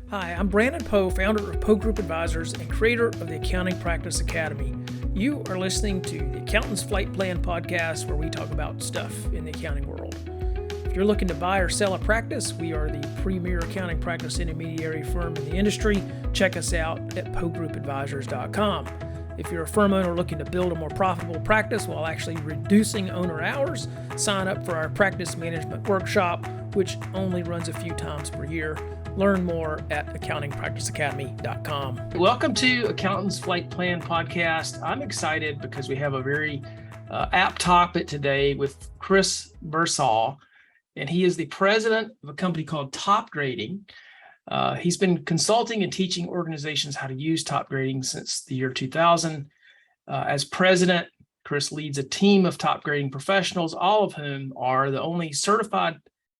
Hi, I'm Brandon Poe, founder of Poe Group Advisors and creator of the Accounting Practice Academy. You are listening to the Accountant's Flight Plan podcast, where we talk about stuff in the accounting world. If you're looking to buy or sell a practice, we are the premier accounting practice intermediary firm in the industry. Check us out at pogroupadvisors.com. If you're a firm owner looking to build a more profitable practice while actually reducing owner hours, sign up for our practice management workshop, which only runs a few times per year. Learn more at accountingpracticeacademy.com. Welcome to Accountant's Flight Plan podcast. I'm excited because we have a very apt topic today with Chris Mursau, and he is the president of a company called Topgrading. He's been consulting and teaching organizations how to use Topgrading since the year 2000. As president, Chris leads a team of Topgrading professionals, all of whom are the only certified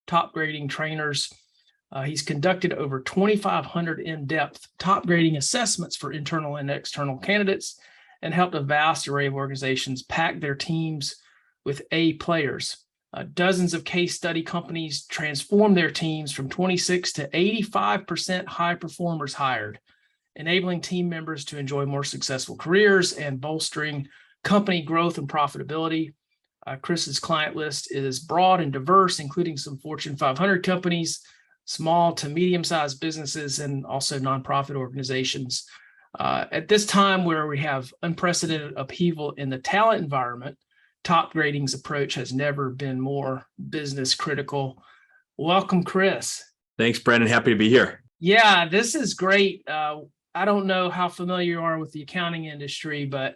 Topgrading trainers. He's conducted over 2,500 in-depth Topgrading assessments for internal and external candidates and helped a vast array of organizations pack their teams with A players. Dozens of case study companies transformed their teams from 26 to 85% high performers hired, enabling team members to enjoy more successful careers and bolstering company growth and profitability. Chris's client list is broad and diverse, including some Fortune 500 companies, small to medium-sized businesses, and also nonprofit organizations. At this time where we have unprecedented upheaval in the talent environment, Topgrading's approach has never been more business critical. Welcome, Chris. Thanks, Brandon. Happy to be here. Yeah, this is great. I don't know how familiar you are with the accounting industry, but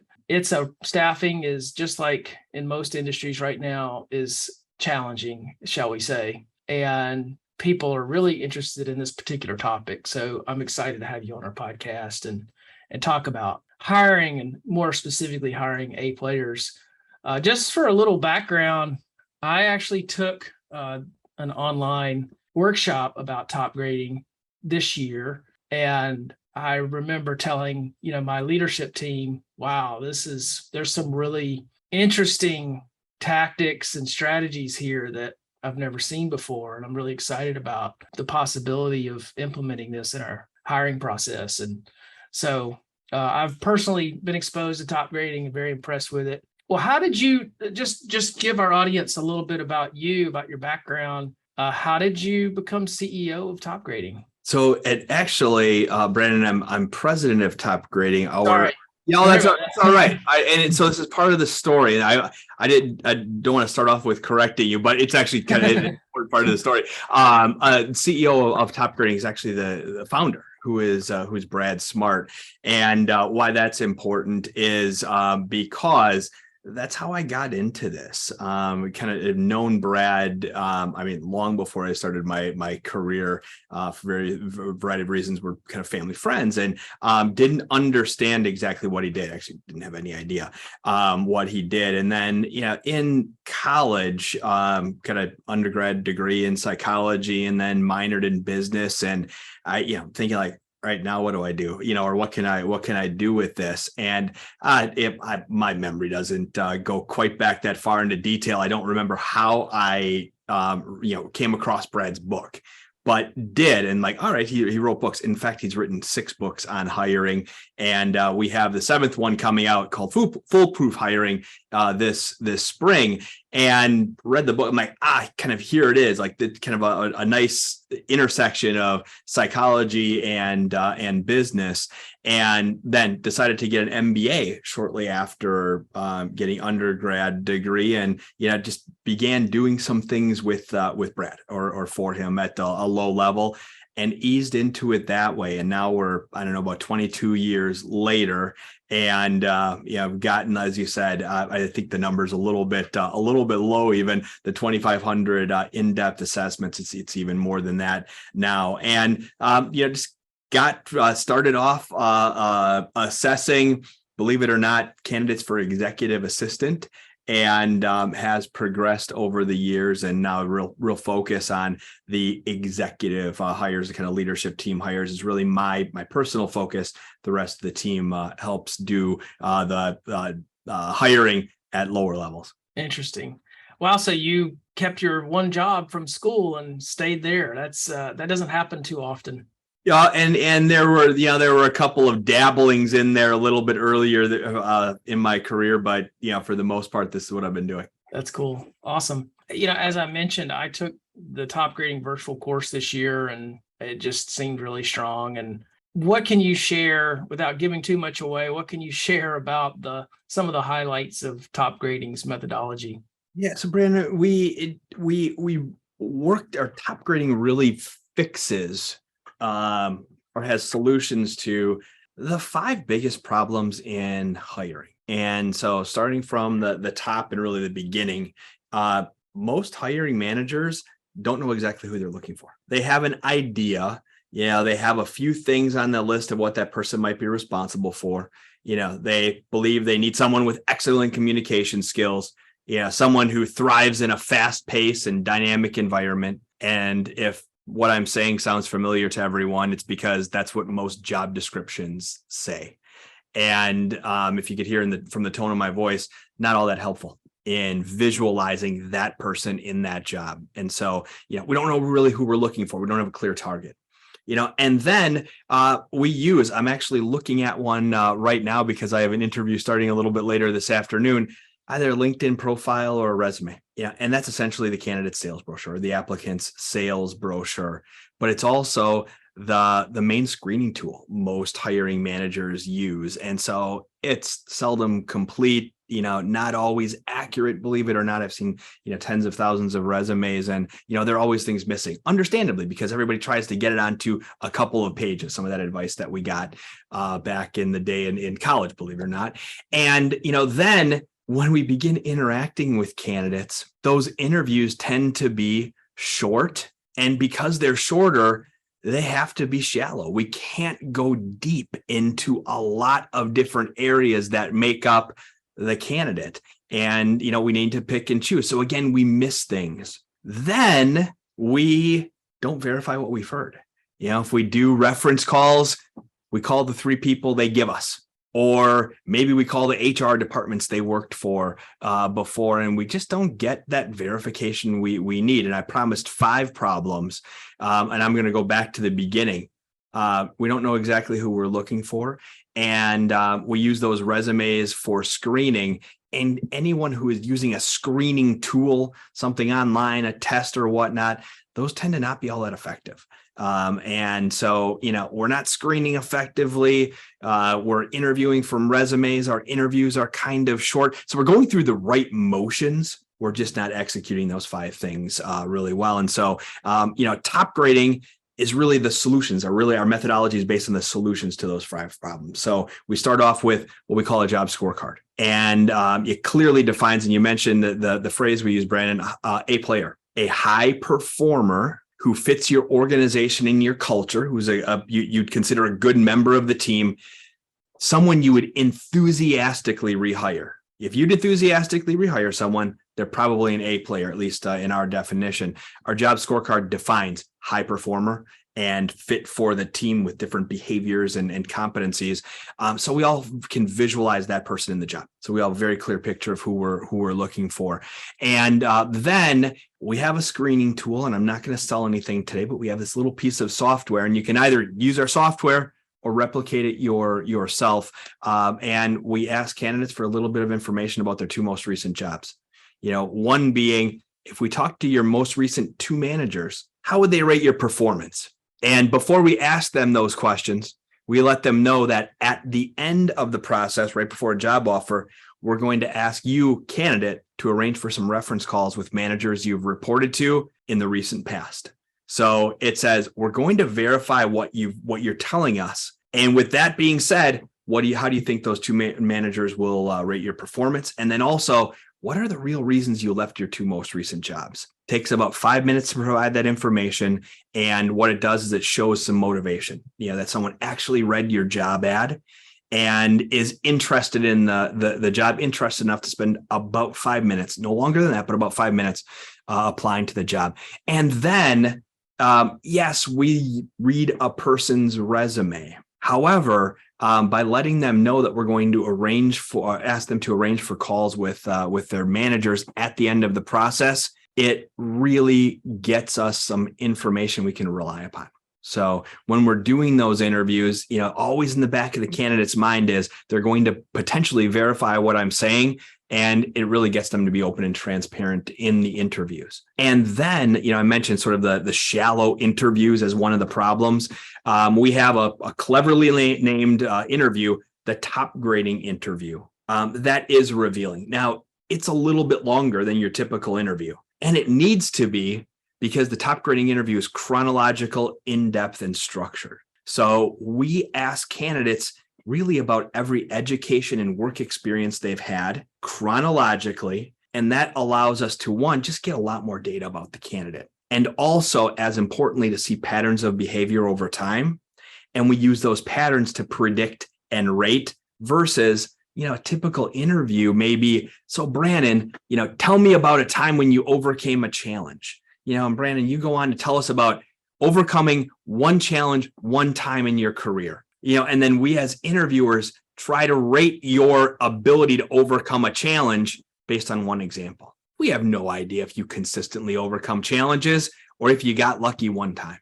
staffing is, just like in most industries right now, is challenging, shall we say. And people are really interested in this particular topic. So I'm excited to have you on our podcast and talk about hiring, and more specifically hiring A players. Just for a little background, I actually took an online workshop about Topgrading this year. And I remember telling, my leadership team, wow, there's some really interesting tactics and strategies here that I've never seen before. And I'm really excited about the possibility of implementing this in our hiring process. And so I've personally been exposed to Topgrading and very impressed with it. Well, how did you just give our audience a little bit about you, about your background? How did you become CEO of Topgrading? So actually, Brandon, I'm president of Topgrading. Sorry. Yeah, that's all right. So this is part of the story. And I don't want to start off with correcting you, but it's actually kind of an important part of the story. CEO of Topgrading is actually the founder, who's Brad Smart. And why that's important is because that's how I got into this. Kind of known Brad, long before I started my career, for a variety of reasons. We're kind of family friends, and didn't understand exactly what he did. Actually, didn't have any idea what he did. And then, in college, kind of undergrad degree in psychology, and then minored in business. And I, thinking like, right now, what do I do? Or what can I do with this? And my memory doesn't go quite back that far into detail. I don't remember how I came across Brad's book, but did. And all right, he wrote books. In fact, he's written 6 books on hiring, and we have the 7th one coming out called Foolproof Hiring this spring. And read the book. I'm like, kind of here it is, like the kind of a nice intersection of psychology and business. And then decided to get an MBA shortly after getting undergrad degree, and just began doing some things with Brad or for him at a low level, and eased into it that way. And now we're, about 22 years later, and I've gotten, as you said, I think the number's a little bit low, even the 2,500 in-depth assessments. It's even more than that now, and just got started off assessing, believe it or not, candidates for executive assistant, and has progressed over the years, and now real focus on the executive hires, the kind of leadership team hires is really my personal focus. The rest of the team helps do the hiring at lower levels. Interesting. Wow. So you kept your one job from school and stayed there. That doesn't happen too often. Yeah, and there were a couple of dabblings in there a little bit earlier in my career, but for the most part, this is what I've been doing. That's cool. Awesome. As I mentioned, I took the Topgrading virtual course this year, and it just seemed really strong. And what can you share, without giving too much away, what can you share about some of the highlights of Topgrading's methodology? Yeah, so Brandon, we worked, our Topgrading really fixes or has solutions to the 5 biggest problems in hiring. And so starting from the top and really the beginning, most hiring managers don't know exactly who they're looking for. They have an idea. They have a few things on the list of what that person might be responsible for. They believe they need someone with excellent communication skills, someone who thrives in a fast paced and dynamic environment. And if what I'm saying sounds familiar to everyone, it's because that's what most job descriptions say. And if you could hear from the tone of my voice, not all that helpful in visualizing that person in that job. And so, we don't know really who we're looking for. We don't have a clear target. And then I'm actually looking at one right now because I have an interview starting a little bit later this afternoon, either a LinkedIn profile or a resume. And that's essentially the candidate sales brochure, the applicant's sales brochure, but it's also the main screening tool most hiring managers use. And so it's seldom complete, not always accurate, believe it or not. I've seen, tens of thousands of resumes, and, there are always things missing, understandably, because everybody tries to get it onto a couple of pages, some of that advice that we got back in the day in college, believe it or not. And, then when we begin interacting with candidates, those interviews tend to be short. And because they're shorter, they have to be shallow. We can't go deep into a lot of different areas that make up the candidate. And, we need to pick and choose. So again, we miss things. Then we don't verify what we've heard. If we do reference calls, we call the 3 people they give us. Or maybe we call the HR departments they worked for before, and we just don't get that verification we need. And I promised 5 problems, and I'm going to go back to the beginning. We don't know exactly who we're looking for, and we use those resumes for screening. And anyone who is using a screening tool, something online, a test or whatnot, those tend to not be all that effective. And so, we're not screening effectively. We're interviewing from resumes. Our interviews are kind of short. So we're going through the right motions. We're just not executing those 5 things really well. And so, Topgrading is really the solutions, our methodology is based on the solutions to those 5 problems. So we start off with what we call a job scorecard. And it clearly defines, and you mentioned the phrase we use, Brandon, a player, a high performer who fits your organization and your culture, who's you'd consider a good member of the team, someone you would enthusiastically rehire. If you'd enthusiastically rehire someone, they're probably an A player, at least in our definition. Our job scorecard defines high performer and fit for the team with different behaviors and competencies. So we all can visualize that person in the job. So we all have a very clear picture of who we're looking for. And then we have a screening tool, and I'm not going to sell anything today, but we have this little piece of software, and you can either use our software or replicate it yourself. And we ask candidates for a little bit of information about their 2 most recent jobs. One being, if we talk to your most recent 2 managers, how would they rate your performance? And before we ask them those questions, we let them know that at the end of the process, right before a job offer, we're going to ask you, candidate, to arrange for some reference calls with managers you've reported to in the recent past. So it says, we're going to verify what you're telling us. And with that being said, how do you think those 2 managers will rate your performance? And then also, what are the real reasons you left your 2 most recent jobs? Takes about 5 minutes to provide that information. And what it does is it shows some motivation, that someone actually read your job ad and is interested in the job, interested enough to spend about 5 minutes, no longer than that, but about 5 minutes applying to the job. And then, yes, we read a person's resume. However, by letting them know that we're going to ask them to arrange for calls with their managers at the end of the process, it really gets us some information we can rely upon. So when we're doing those interviews, always in the back of the candidate's mind is they're going to potentially verify what I'm saying. And it really gets them to be open and transparent in the interviews. And then, I mentioned sort of the shallow interviews as one of the problems. We have a cleverly named interview, the top grading interview. That is revealing. Now, it's a little bit longer than your typical interview, and it needs to be, because the top grading interview is chronological, in-depth, and structured. So we ask candidates really about every education and work experience they've had chronologically. And that allows us to, one, just get a lot more data about the candidate. And also, as importantly, to see patterns of behavior over time. And we use those patterns to predict and rate versus, a typical interview maybe, so Brandon, tell me about a time when you overcame a challenge. And Brandon, you go on to tell us about overcoming one challenge one time in your career. And then we as interviewers try to rate your ability to overcome a challenge based on one example. We have no idea if you consistently overcome challenges or if you got lucky one time.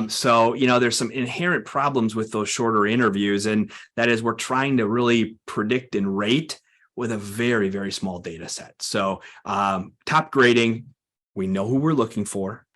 So there's some inherent problems with those shorter interviews, and that is we're trying to really predict and rate with a very, very small data set. So top grading, we know who we're looking for.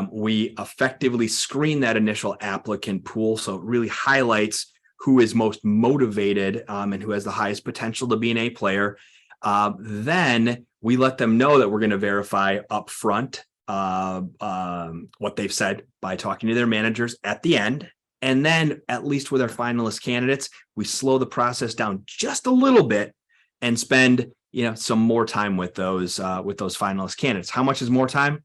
We effectively screen that initial applicant pool. So it really highlights who is most motivated and who has the highest potential to be an A player. Then we let them know that we're going to verify upfront what they've said by talking to their managers at the end. And then, at least with our finalist candidates, we slow the process down just a little bit and spend some more time with those finalist candidates. How much is more time?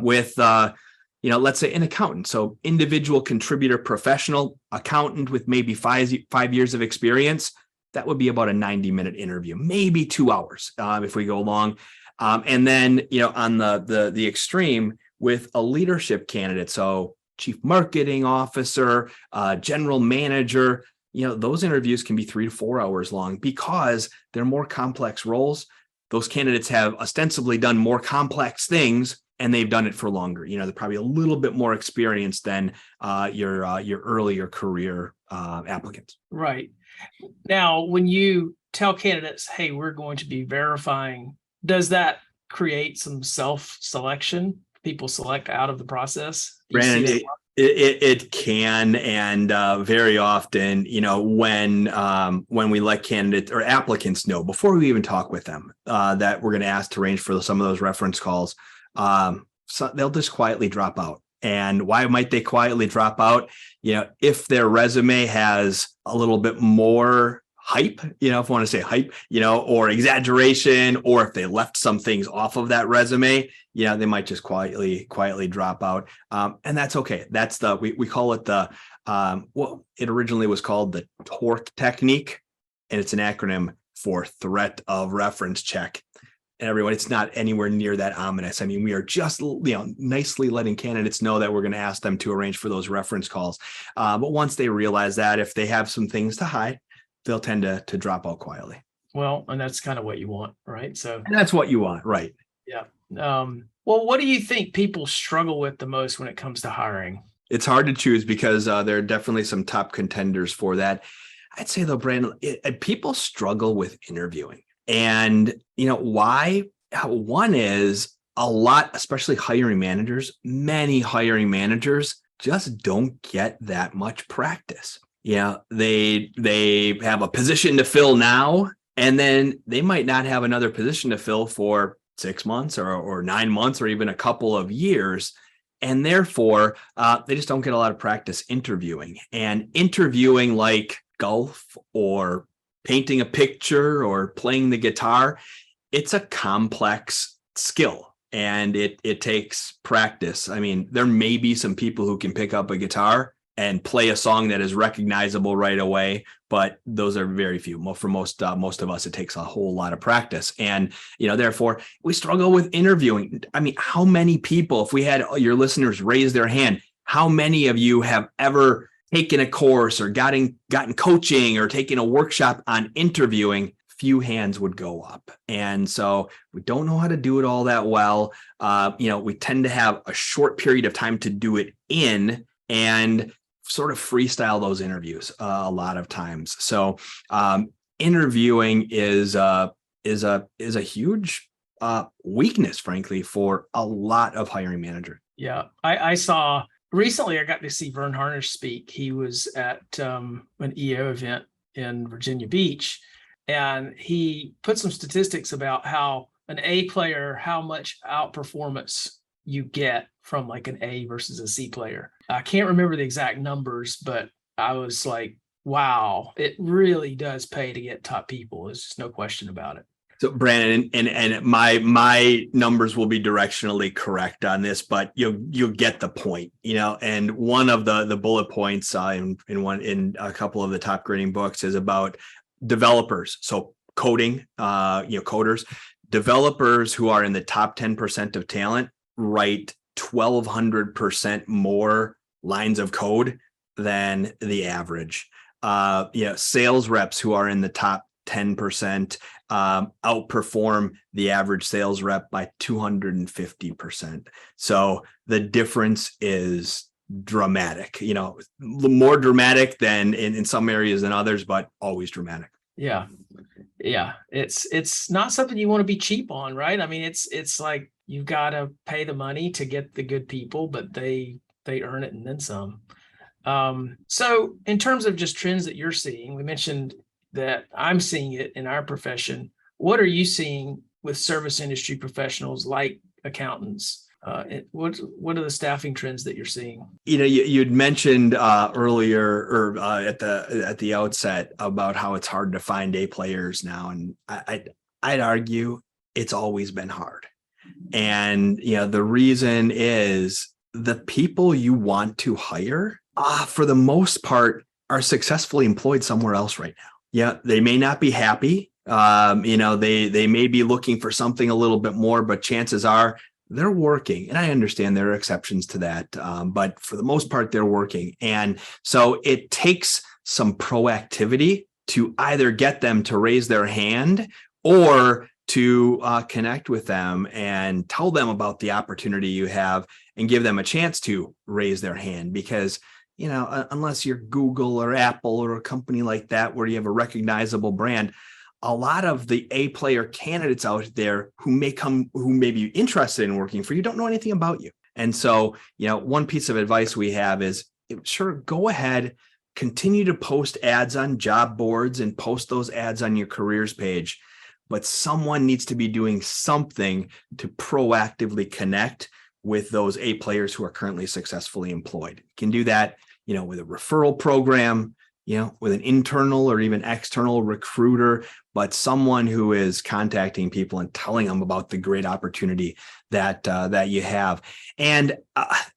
With let's say an accountant. So individual contributor, professional accountant with maybe 5 years of experience, that would be about a 90-minute interview, maybe 2 hours if we go long. And then, on the extreme with a leadership candidate, so chief marketing officer, general manager, those interviews can be 3 to 4 hours long because they're more complex roles. Those candidates have ostensibly done more complex things, and they've done it for longer. They're probably a little bit more experienced than your earlier career applicants. Right. Now, when you tell candidates, hey, we're going to be verifying, does that create some self-selection? People select out of the process? Brandon, it can, and very often, when we let candidates or applicants know before we even talk with them that we're going to ask to arrange for some of those reference calls, so they'll just quietly drop out. And why might they quietly drop out? If their resume has a little bit more hype, if I want to say hype, or exaggeration, or if they left some things off of that resume, they might just quietly drop out. And that's okay. That's we call it the, it originally was called the TORC technique, and it's an acronym for threat of reference check. And everyone, it's not anywhere near that ominous. I mean, we are just, nicely letting candidates know that we're going to ask them to arrange for those reference calls. But once they realize that, if they have some things to hide, they'll tend to drop out quietly. Well, and that's kind of what you want, right? And that's what you want, right? Yeah. Well, what do you think people struggle with the most when it comes to hiring? It's hard to choose because there are definitely some top contenders for that. I'd say though, Brandon, people struggle with interviewing. And why? One is a lot, especially hiring managers, many hiring managers just don't get that much practice. They have a position to fill now, and then they might not have another position to fill for 6 months or 9 months or even a couple of years. And therefore, they just don't get a lot of practice interviewing. And interviewing like golf or painting a picture or playing the guitar, it's a complex skill and it takes practice. I mean, there may be some people who can pick up a guitar and play a song that is recognizable right away, but those are very few. For most of us, it takes a whole lot of practice. And, therefore, we struggle with interviewing. I mean, how many people, if we had your listeners raise their hand, how many of you have ever taken a course or gotten coaching or taken a workshop on interviewing? Few hands would go up. And so we don't know how to do it all that well. We tend to have a short period of time to do it in. and sort of freestyle those interviews a lot of times. So interviewing is a huge weakness, frankly, for a lot of hiring managers. Yeah, I saw recently. I got to see Vern Harnish speak. He was at an EO event in Virginia Beach, and he put some statistics about how an A player, how much outperformance you get from like an A versus a C player. I can't remember the exact numbers, but I was like, wow, it really does pay to get top people. There's just no question about it. So Brandon, and my numbers will be directionally correct on this, but you'll get the point, And one of the bullet points in a couple of the top grading books is about developers. So coding, coders, developers who are in the top 10% of talent write 1,200% more lines of code than the average. Sales reps who are in the top 10% outperform the average sales rep by 250%. So the difference is dramatic, more dramatic than in some areas than others, but always dramatic. Yeah. It's not something you want to be cheap on, right? I mean, it's like you've got to pay the money to get the good people, but they earn it and then some. So in terms of just trends that you're seeing, we mentioned that I'm seeing it in our profession. What are you seeing with service industry professionals like accountants? What are the staffing trends that you're seeing? You'd mentioned earlier or at the outset about how it's hard to find A players now, and I'd argue it's always been hard. And the reason is the people you want to hire, for the most part, are successfully employed somewhere else right now. Yeah, they may not be happy. They may be looking for something a little bit more, but chances are they're working. And I understand there are exceptions to that, but for the most part, they're working. And so it takes some proactivity to either get them to raise their hand or to connect with them and tell them about the opportunity you have and give them a chance to raise their hand. Because unless you're Google or Apple or a company like that where you have a recognizable brand, a lot of the A player candidates out there who may be interested in working for you don't know anything about you. And so, one piece of advice we have is, sure, go ahead, continue to post ads on job boards and post those ads on your careers page, but someone needs to be doing something to proactively connect with those A players who are currently successfully employed. You can do that, with a referral program, with an internal or even external recruiter, but someone who is contacting people and telling them about the great opportunity that you have. And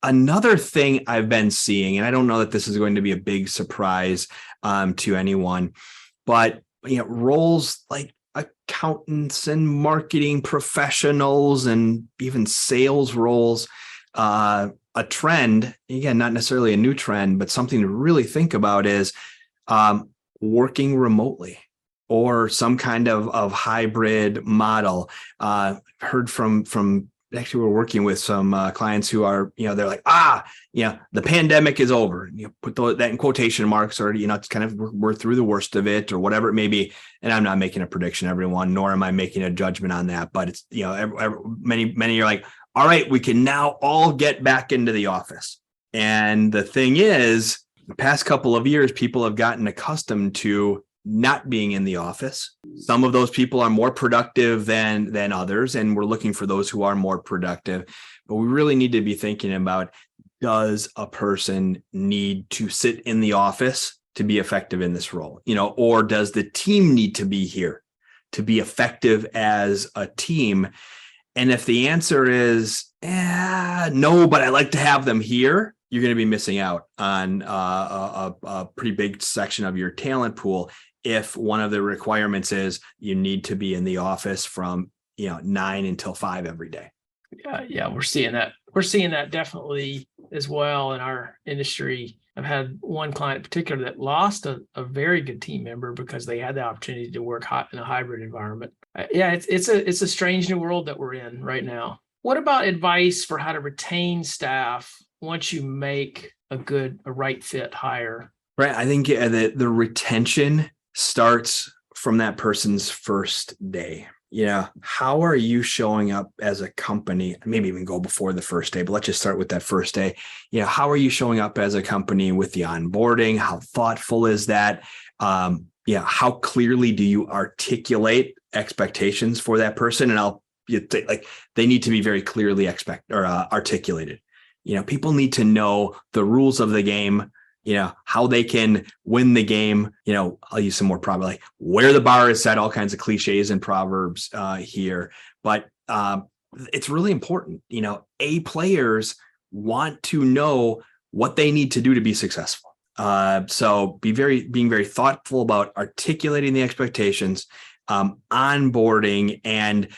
another thing I've been seeing, and I don't know that this is going to be a big surprise to anyone, but roles like accountants and marketing professionals and even sales roles, a trend, again, not necessarily a new trend, but something to really think about is working remotely or some kind of hybrid model. Heard from actually, we're working with some clients who are, they're like, the pandemic is over. Put that in quotation marks, or, it's kind of, we're through the worst of it or whatever it may be. And I'm not making a prediction, everyone, nor am I making a judgment on that. But it's, many are like, all right, we can now all get back into the office. And the thing is, the past couple of years, people have gotten accustomed to not being in the office. Some of those people are more productive than others, and we're looking for those who are more productive. But we really need to be thinking about, does a person need to sit in the office to be effective in this role? Or does the team need to be here to be effective as a team? And if the answer is no, but I like to have them here, you're going to be missing out on a pretty big section of your talent pool. If one of the requirements is you need to be in the office from 9 until 5 every day. Yeah, we're seeing that. We're seeing that definitely as well in our industry. I've had one client in particular that lost a very good team member because they had the opportunity to work in a hybrid environment. It's a strange new world that we're in right now. What about advice for how to retain staff once you make a right fit hire? Right. I think the retention starts from that person's first day. How are you showing up as a company? Maybe even go before the first day, but let's just start with that first day. How are you showing up as a company with the onboarding? How thoughtful is that? How clearly do you articulate expectations for that person? And they need to be very clearly articulated. People need to know the rules of the game, how they can win the game. I'll use some more probably like where the bar is set, all kinds of cliches and proverbs here. But it's really important. A players want to know what they need to do to be successful. So being very thoughtful about articulating the expectations, onboarding, and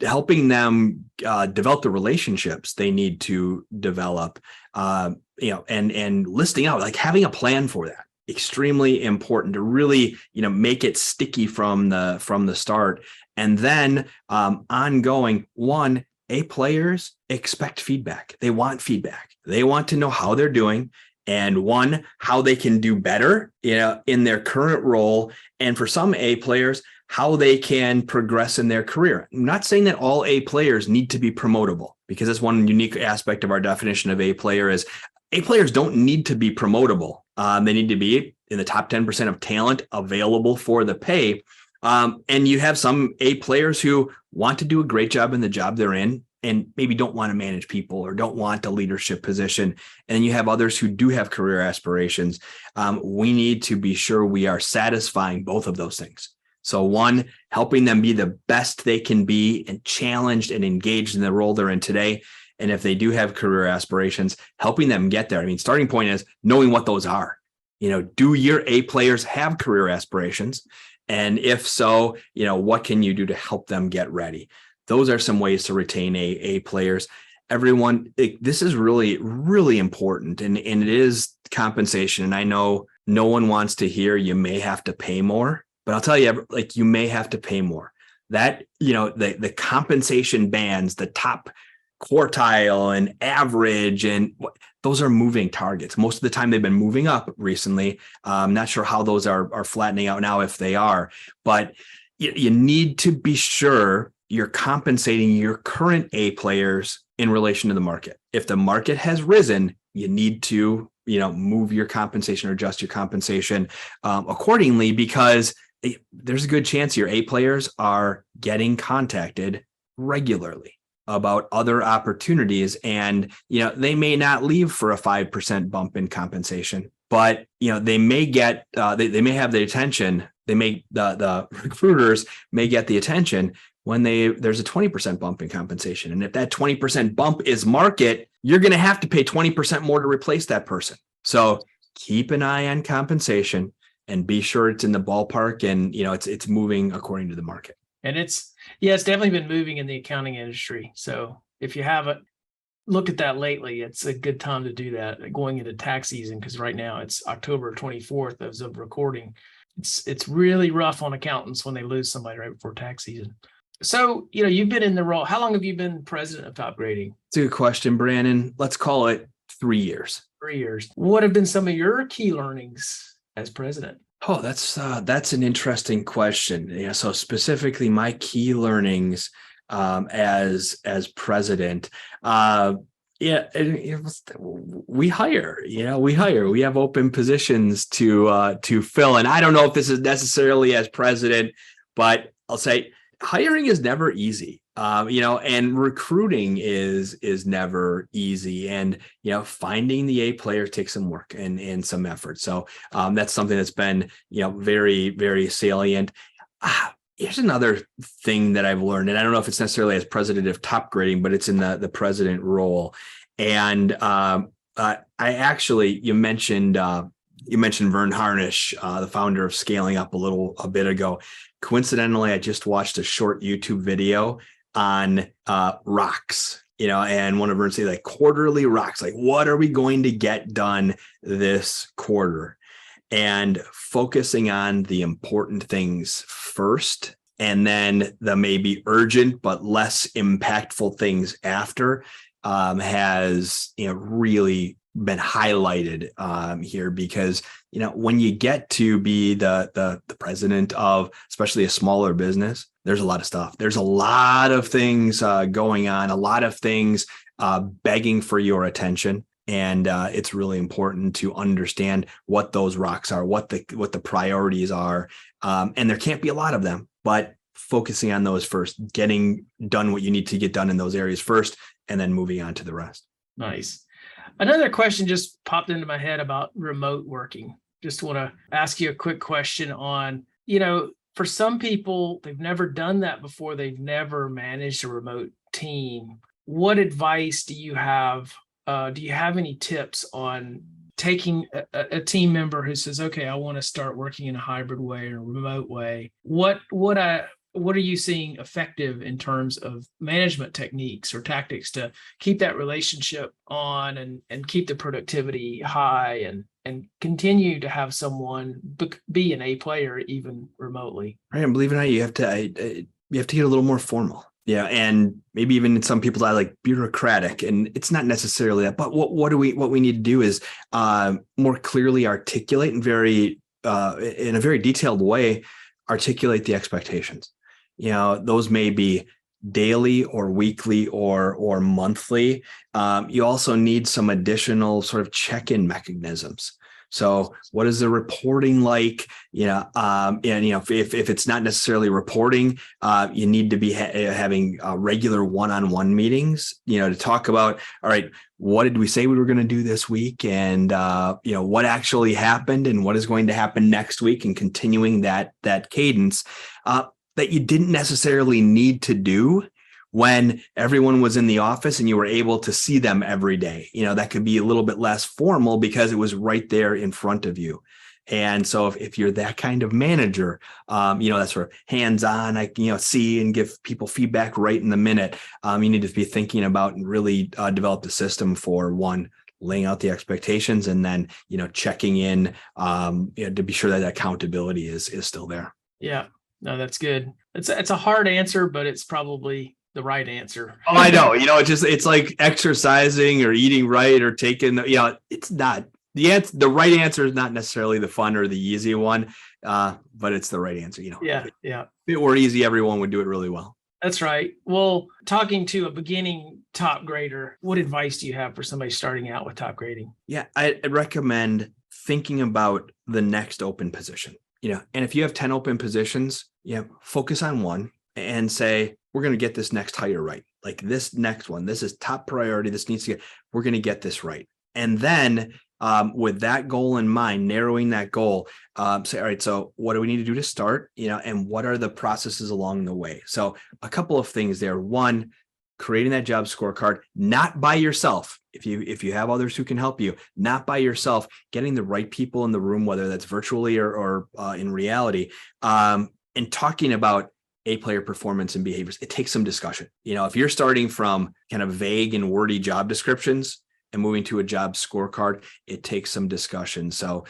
helping them develop the relationships they need to develop. And listing out, like having a plan for that, extremely important to really make it sticky from the start. And then ongoing, A players expect feedback. They want feedback. They want to know how they're doing. And how they can do better in their current role. And for some A players, how they can progress in their career. I'm not saying that all A players need to be promotable, because that's one unique aspect of our definition of A player is A players don't need to be promotable. They need to be in the top 10% of talent available for the pay. And you have some A players who want to do a great job in the job they're in, and maybe don't want to manage people or don't want a leadership position. And then you have others who do have career aspirations. We need to be sure we are satisfying both of those things. So helping them be the best they can be and challenged and engaged in the role they're in today. And if they do have career aspirations, helping them get there. I mean, starting point is knowing what those are. Do your A players have career aspirations? And if so, what can you do to help them get ready? Those are some ways to retain A players. Everyone, this is really, really important. And it is compensation. And I know no one wants to hear you may have to pay more, but I'll tell you, you may have to pay more. That, the compensation bands, the top quartile and average, and those are moving targets. Most of the time they've been moving up recently. I'm not sure how those are flattening out now, if they are, but you need to be sure you're compensating your current A players in relation to the market. If the market has risen, you need to, move your compensation or adjust your compensation accordingly, because there's a good chance your A players are getting contacted regularly about other opportunities. And, they may not leave for a 5% bump in compensation, but, they may get, they may have the attention. The recruiters may get the attention when there's a 20% bump in compensation. And if that 20% bump is market, you're going to have to pay 20% more to replace that person. So keep an eye on compensation and be sure it's in the ballpark, and it's moving according to the market. And it's definitely been moving in the accounting industry. So if you haven't looked at that lately, it's a good time to do that going into tax season, because right now it's October 24th as of recording. It's really rough on accountants when they lose somebody right before tax season. So, you've been in the role. How long have you been president of Topgrading? It's a good question, Brandon. Let's call it 3 years. 3 years. What have been some of your key learnings as president? Oh, that's an interesting question. So specifically my key learnings as president, we hire. We have open positions to fill. And I don't know if this is necessarily as president, but I'll say hiring is never easy. And recruiting is never easy. And, finding the A player takes some work and some effort. So that's something that's been, very, very salient. Here's another thing that I've learned, and I don't know if it's necessarily as president of Topgrading, but it's in the president role. And you mentioned Vern Harnish, the founder of Scaling Up a bit ago. Coincidentally, I just watched a short YouTube video on rocks, and one of Vern's say quarterly rocks, what are we going to get done this quarter? And focusing on the important things first, and then the maybe urgent but less impactful things after, has really been highlighted here, because when you get to be the president of especially a smaller business, there's a lot of stuff. There's a lot of things going on, a lot of things begging for your attention. And it's really important to understand what those rocks are, what the priorities are. And there can't be a lot of them, but focusing on those first, getting done what you need to get done in those areas first, and then moving on to the rest. Nice. Another question just popped into my head about remote working. Just want to ask you a quick question on, for some people, they've never done that before. They've never managed a remote team. What advice do you have? Do you have any tips on taking a team member who says, okay, I want to start working in a hybrid way or a remote way? What are you seeing effective in terms of management techniques or tactics to keep that relationship on and keep the productivity high and continue to have someone be an A player even remotely? Right, and believe it or not, you have to get a little more formal. Yeah, and maybe even some people that like bureaucratic, and it's not necessarily that. But what we need to do is more clearly articulate and in a very detailed way articulate the expectations. Those may be daily or weekly or monthly. You also need some additional sort of check-in mechanisms. So what is the reporting like? If it's not necessarily reporting, you need to be having regular one-on-one meetings, to talk about, all right, what did we say we were going to do this week? And, what actually happened and what is going to happen next week, and continuing that cadence that you didn't necessarily need to do when everyone was in the office and you were able to see them every day. That could be a little bit less formal because it was right there in front of you. And so if you're that kind of manager, that's sort of hands-on, see and give people feedback right in the minute. You need to be thinking about and really develop the system for one, laying out the expectations, and then, checking in to be sure that accountability is still there. Yeah, no, that's good. It's a hard answer, but it's probably the right answer. Oh, I know. It's like exercising or eating right or taking, it's not the right answer is not necessarily the fun or the easy one, but it's the right answer. Yeah. If it were easy, everyone would do it really well. That's right. Well, talking to a beginning top grader, what advice do you have for somebody starting out with top grading? Yeah, I'd recommend thinking about the next open position. And if you have 10 open positions, focus on one and say, we're going to get this next hire right. Like this next one, this is top priority. We're going to get this right. And then with that goal in mind, narrowing that goal, say, all right, so what do we need to do to start, and what are the processes along the way? So a couple of things there. One, creating that job scorecard, not by yourself. If you have others who can help you, not by yourself, getting the right people in the room, whether that's virtually or in reality, and talking about A-player performance and behaviors. It takes some discussion. If you're starting from kind of vague and wordy job descriptions and moving to a job scorecard, it takes some discussion. So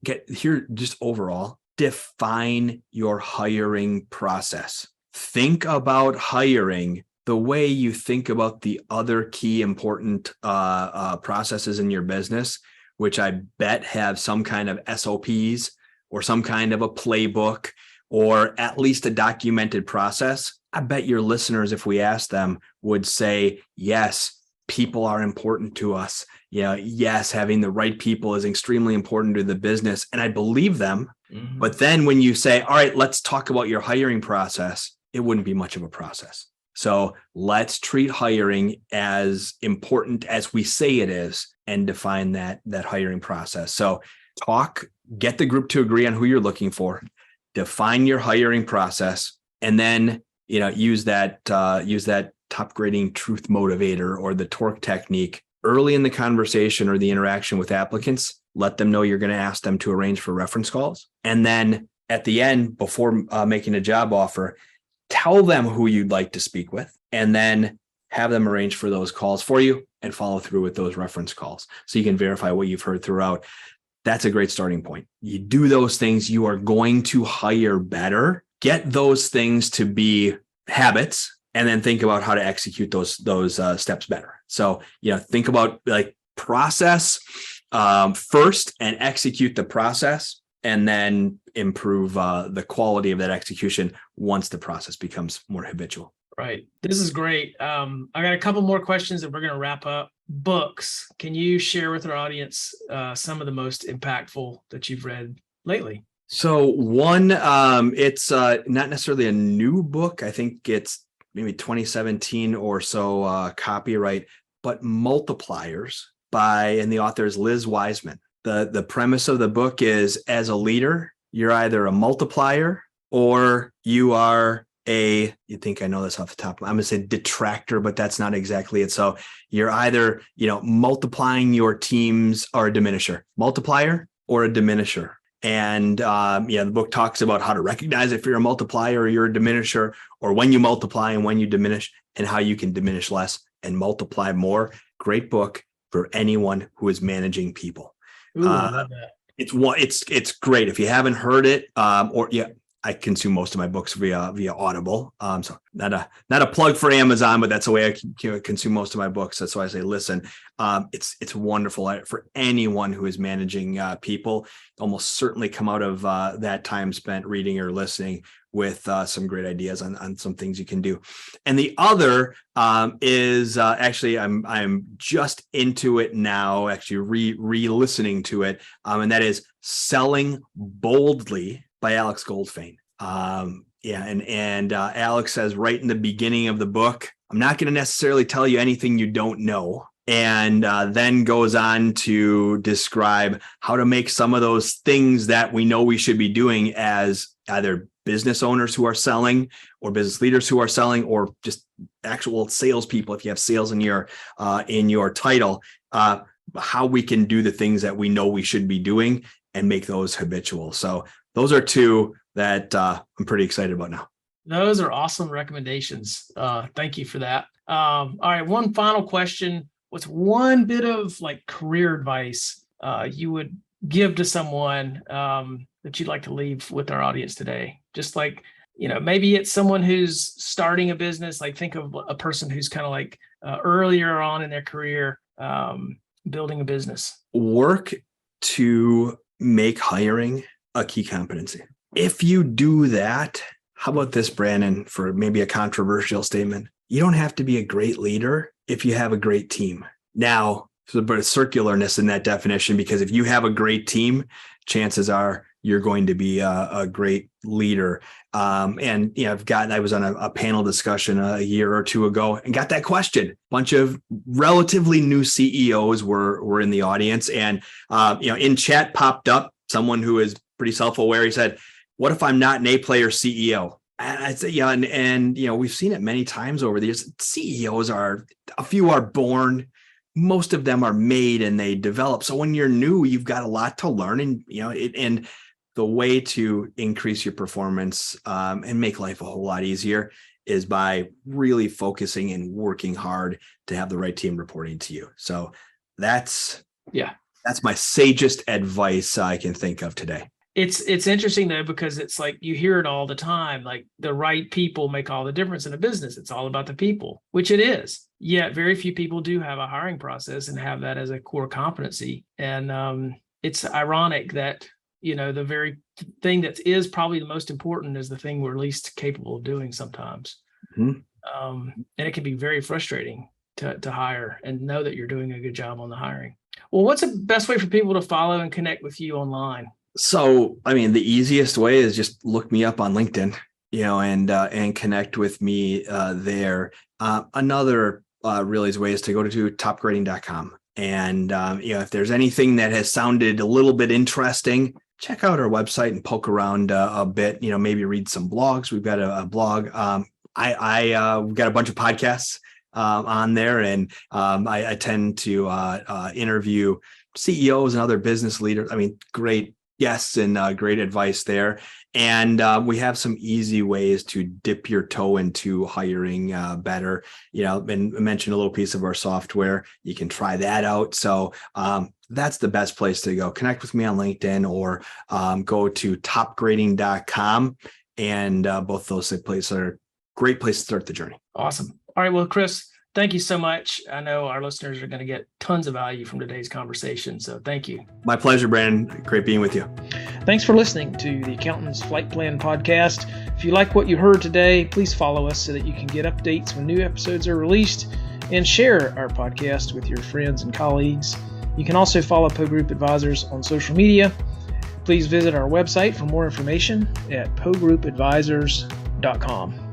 just overall, define your hiring process. Think about hiring the way you think about the other key important processes in your business, which I bet have some kind of SOPs or some kind of a playbook, or at least a documented process. I bet your listeners, if we ask them, would say, yes, people are important to us. Yes, having the right people is extremely important to the business. And I believe them. Mm-hmm. But then when you say, all right, let's talk about your hiring process, it wouldn't be much of a process. So let's treat hiring as important as we say it is and define that hiring process. So get the group to agree on who you're looking for. Define your hiring process, and then use that top grading truth motivator or the torque technique early in the conversation or the interaction with applicants. Let them know you're going to ask them to arrange for reference calls, and then at the end, before making a job offer, tell them who you'd like to speak with, and then have them arrange for those calls for you and follow through with those reference calls so you can verify what you've heard throughout. That's a great starting point. You do those things, you are going to hire better. Get those things to be habits, and then think about how to execute those steps better. So, think about like process first and execute the process, and then improve the quality of that execution once the process becomes more habitual. Right. This is great. I got a couple more questions and we're going to wrap up. Books. Can you share with our audience some of the most impactful that you've read lately? So one, it's not necessarily a new book. I think it's maybe 2017 or so copyright, but Multipliers and the author is Liz Wiseman. The premise of the book is, as a leader, you're either a multiplier or you are you think I know this off the top. I'm going to say detractor, but that's not exactly it. So you're either, multiplying your teams or a diminisher, multiplier or a diminisher. And the book talks about how to recognize if you're a multiplier or you're a diminisher, or when you multiply and when you diminish, and how you can diminish less and multiply more. Great book for anyone who is managing people. Ooh, I love that. It's great. If you haven't heard it, I consume most of my books via Audible. So not a plug for Amazon, but that's the way I consume most of my books. That's why I say listen. It's wonderful for anyone who is managing people. Almost certainly come out of that time spent reading or listening with some great ideas on some things you can do. And the other is actually I'm just into it now, actually re-listening to it, and that is Selling Boldly by Alex Goldfain. And Alex says right in the beginning of the book, I'm not going to necessarily tell you anything you don't know. And then goes on to describe how to make some of those things that we know we should be doing as either business owners who are selling, or business leaders who are selling, or just actual salespeople. If you have sales in your title, how we can do the things that we know we should be doing and make those habitual. So those are two that I'm pretty excited about now. Those are awesome recommendations. Thank you for that. All right, one final question. What's one bit of like career advice you would give to someone that you'd like to leave with our audience today? Just like, maybe it's someone who's starting a business. Like think of a person who's kind of like earlier on in their career, building a business. Work to make hiring a key competency. If you do that, how about this, Brandon, for maybe a controversial statement? You don't have to be a great leader if you have a great team. Now, there's a bit of circularness in that definition, because if you have a great team, chances are you're going to be a great leader. I was on a panel discussion a year or two ago and got that question. A bunch of relatively new CEOs were in the audience, and in chat popped up someone who is pretty self-aware. He said, "What if I'm not an A-player CEO?" And I'd say, we've seen it many times over the years. CEOs a few are born, most of them are made and they develop. So when you're new, you've got a lot to learn, and the way to increase your performance and make life a whole lot easier is by really focusing and working hard to have the right team reporting to you. So that's my sagest advice I can think of today. It's interesting though, because it's like you hear it all the time, like the right people make all the difference in a business. It's all about the people, which it is. Yet very few people do have a hiring process and have that as a core competency. And it's ironic that, the very thing that is probably the most important is the thing we're least capable of doing sometimes. Mm-hmm. And it can be very frustrating to hire and know that you're doing a good job on the hiring. Well, what's the best way for people to follow and connect with you online? So, the easiest way is just look me up on LinkedIn, and connect with me there. Another really way is to go to topgrading.com. And, if there's anything that has sounded a little bit interesting, check out our website and poke around a bit, maybe read some blogs. We've got a blog. We've got a bunch of podcasts on there, and I tend to interview CEOs and other business leaders. Great guests and great advice there. And we have some easy ways to dip your toe into hiring better. And mention a little piece of our software. You can try that out. So that's the best place to go. Connect with me on LinkedIn, or go to topgrading.com. And both those places are great place to start the journey. Awesome. All right. Well, Chris, thank you so much. I know our listeners are going to get tons of value from today's conversation. So thank you. My pleasure, Brandon. Great being with you. Thanks for listening to the Accountant's Flight Plan podcast. If you like what you heard today, please follow us so that you can get updates when new episodes are released, and share our podcast with your friends and colleagues. You can also follow Poe Group Advisors on social media. Please visit our website for more information at pogroupadvisors.com.